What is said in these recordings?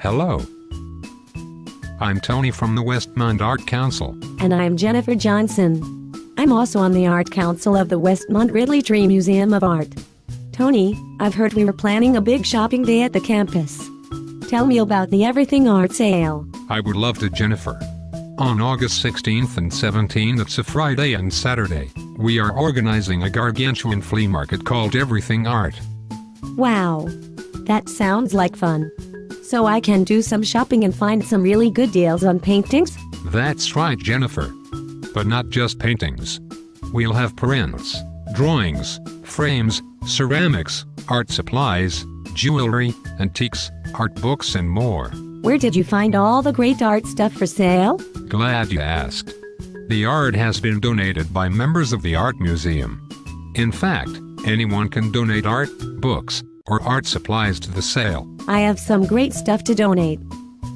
Hello. I'm Tony from the Westmont Art Council. And I'm Jennifer Johnson. I'm also on the Art Council of the Westmont Ridley Tree Museum of Art. Tony, I've heard we were planning a big shopping day at the campus. Tell me about the Everything Art Sale. I would love to, Jennifer. On August 16th and 17th, it's a Friday and Saturday, we are organizing a gargantuan flea market called Everything Art. Wow. That sounds like fun. So I can do some shopping and find some really good deals on paintings? That's right, Jennifer. But not just paintings. We'll have prints, drawings, frames, ceramics, art supplies, jewelry, antiques, art books, and more. Where did you find all the great art stuff for sale? Glad you asked. The art has been donated by members of the Art Museum. In fact, anyone can donate art, books, or art supplies to the sale. I have some great stuff to donate.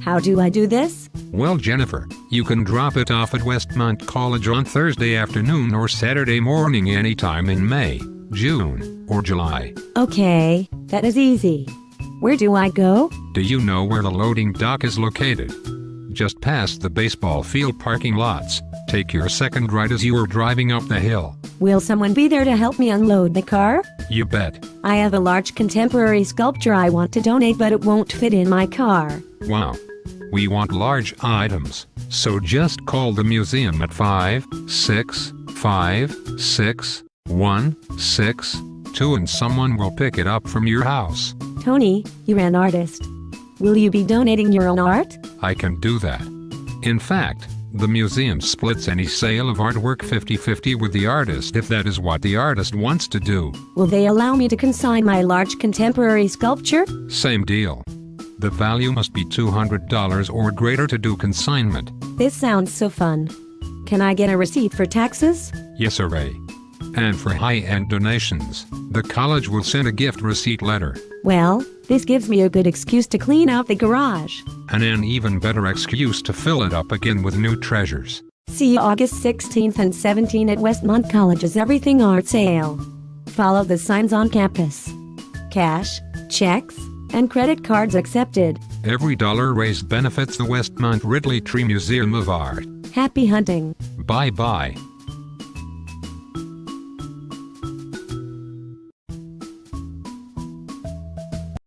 How do I do this? Well, Jennifer, you can drop it off at Westmont College on Thursday afternoon or Saturday morning anytime in May, June, or July. Okay, that is easy. Where do I go? Do you know where the loading dock is located? Just past the baseball field parking lots. Take your second right as you are driving up the hill. Will someone be there to help me unload the car? You bet. I have a large contemporary sculpture I want to donate, but it won't fit in my car. Wow. We want large items, so just call the museum at 565-616-2 and someone will pick it up from your house. Tony, you're an artist. Will you be donating your own art? I can do that. In fact, the museum splits any sale of artwork 50-50 with the artist if that is what the artist wants to do. Will they allow me to consign my large contemporary sculpture? Same deal. The value must be $200 or greater to do consignment. This sounds so fun. Can I get a receipt for taxes? Yes, sir. And for high-end donations, the college will send a gift receipt letter. Well, this gives me a good excuse to clean out the garage. And an even better excuse to fill it up again with new treasures. See you August 16th and 17th at Westmont College's Everything Art Sale. Follow the signs on campus. Cash, checks, and credit cards accepted. Every dollar raised benefits the Westmont Ridley Tree Museum of Art. Happy hunting. Bye-bye.